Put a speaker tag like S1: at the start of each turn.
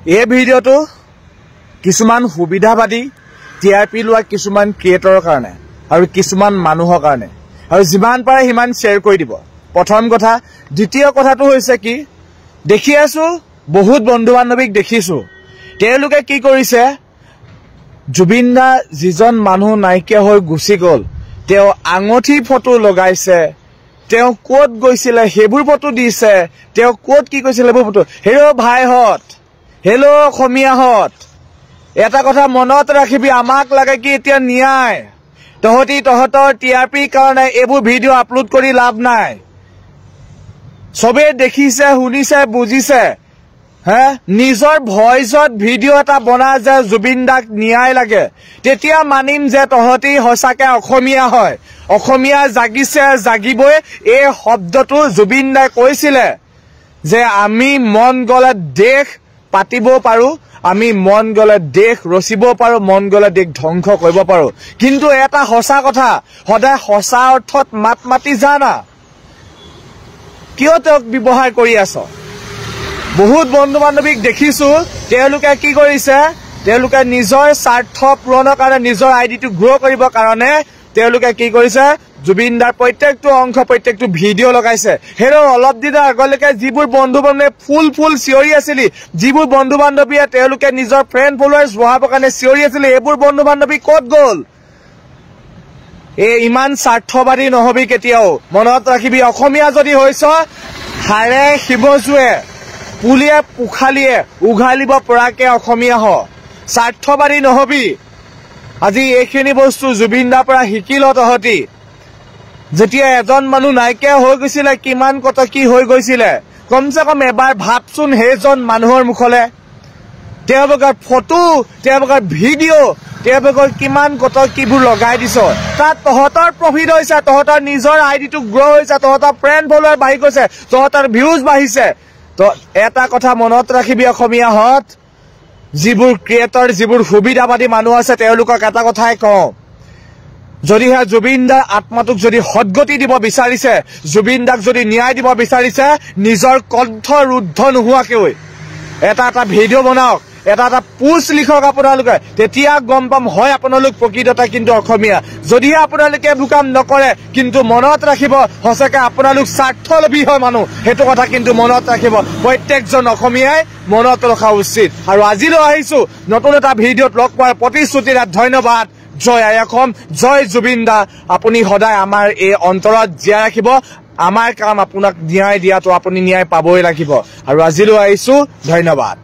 S1: এই ভিডিঅ'টো কিছুমান সুবিধাবাদী টিআৰপি লোৱা কিছুমান ক্ৰিয়েটৰৰ কাৰণে আৰু কিছুমান মানুহৰ কাৰণে আৰু যিমান পাৰে সিমান শ্বেয়াৰ কৰি দিব। প্ৰথম কথা। দ্বিতীয় কথাটো হৈছে কি, দেখি আছো বহুত বন্ধু বান্ধৱীক দেখিছো, তেওঁলোকে কি কৰিছে, জুবিন দা যিজন মানুহ নাইকিয়া হৈ গুচি গ'ল, তেওঁ আঙঠি ফটো লগাইছে, তেওঁ ক'ত গৈছিলে সেইবোৰ ফটো দিছে, তেওঁ ক'ত কি কৈছিলে সেইবোৰ ফটো। হেল্ল' ভাইহঁত, হেল্ল' অসমীয়াহঁত, এটা কথা মনত ৰাখিবি, আমাক লাগে কি এতিয়া ন্যায়। তহঁতৰ টিআৰপিৰ কাৰণে এইবোৰ ভিডিঅ' আপলোড কৰি লাভ নাই। চবে দেখিছে, শুনিছে, বুজিছে, নিজৰ ভইচত ভিডিঅ' এটা বনাই যে জুবিন দাক ন্যায় লাগে, তেতিয়া মানিম যে তহঁতি সঁচাকে অসমীয়া হয়। অসমীয়া জাগিছে, জাগিবই। এই শব্দটো জুবিন দাই কৈছিলে যে আমি মন গ'লে দেশ পাতিব পাৰো, আমি মন গ'লে দেশ ৰচিব পাৰো, মন গ'লে দেশ ধ্বংস কৰিব পাৰো। কিন্তু এটা সঁচা কথা, সদায় সঁচা অৰ্থত মাত মাতি জানা, কিয় তেওঁক ব্যৱহাৰ কৰি আছ? বহুত বন্ধু বান্ধৱীক দেখিছো, তেওঁলোকে কি কৰিছে, তেওঁলোকে নিজৰ স্বাৰ্থ পূৰণৰ কাৰণে, নিজৰ আইডিটো গ্ৰ' কৰিবৰ কাৰণে তেওঁলোকে কি কৰিছে, জুবিন দাৰ প্ৰত্যেকটো অংশ, প্ৰত্যেকটো ভিডিঅ' লগাইছে। হেৰৌ অলপ দিনৰ আগলৈকে যিবোৰ বন্ধু বান্ধৱীয়ে ফুল চিঞৰি আছিলি, যিবোৰ বন্ধু বান্ধৱীয়ে তেওঁলোকে নিজৰ ফ্ৰেণ্ড ফলোৱাৰ্ছ বঢ়াবৰ কাৰণে চিঞৰি আছিলে, এইবোৰ বন্ধু বান্ধৱী ক'ত গ'ল? ইমান স্বাৰ্থবাদী নহবি কেতিয়াও, মনত ৰাখিবি। অসমীয়া যদি হৈছ, হাড়ে শিৱজুৱে পুলিয়ে পোখালিয়ে উঘালিব পৰাকে অসমীয়া হ, স্বাৰ্থবাদী নহবি। আজি এইখিনি বস্তু জুবিন দাৰ পৰা শিকিল তহঁতি। যেতিয়া এজন মানুহ নাইকিয়া হৈ গৈছিলে, কিমান কথা কি হৈ গৈছিলে, কমচে কম এবাৰ ভাবচোন সেইজন মানুহৰ মুখলে। তেওঁলোকৰ ফটো, তেওঁলোকৰ ভিডিঅ', তেওঁলোকৰ কিমান কথা কিবোৰ লগাই দিছ, তাত তহঁতৰ প্ৰফিট হৈছে, তহঁতৰ নিজৰ আইডিটো গ্ৰ' হৈছে, তহঁতৰ ফ্ৰেণ্ড ফলোৱাৰ বাঢ়ি গৈছে, তহঁতৰ ভিউজ বাঢ়িছে। তো এটা কথা মনত ৰাখিবি অসমীয়াহঁত, যিবোৰ ক্ৰিয়েটৰ, যিবোৰ সুবিধাবাদী মানুহ আছে, তেওঁলোকক এটা কথাই কওঁ, যদিহে জুবিন দাৰ আত্মাটোক যদি সদগতি দিব বিচাৰিছে, জুবিন দাক যদি ন্যায় দিব বিচাৰিছে, নিজৰ কণ্ঠ ৰুদ্ধ নোহোৱাকৈ এটা ভিডিঅ' বনাওক, এটা পোষ্ট লিখক আপোনালোকে, তেতিয়া গম পাম হয় আপোনালোক প্ৰকৃততে কিন্তু অসমীয়া। যদিহে আপোনালোকে এইবোৰ কাম নকৰে, কিন্তু মনত ৰাখিব সঁচাকে আপোনালোক স্বাৰ্থলোভী হয় মানুহ, সেইটো কথা কিন্তু মনত ৰাখিব, প্ৰত্যেকজন অসমীয়াই মনত ৰখা উচিত। আৰু আজিলৈ আহিছো নতুন এটা ভিডিঅ'ত লগ পোৱাৰ প্ৰতিশ্ৰুতিৰে ধন্যবাদ। জয় আই অসম, জয় জুবিন দা। আপুনি সদায় আমাৰ এই অন্তৰত জীয়াই ৰাখিব। আমাৰ কাম আপোনাক ন্যায় দিয়াটো, আপুনি ন্যায় পাবই লাগিব। আৰু আজিলৈ আহিছো, ধন্যবাদ।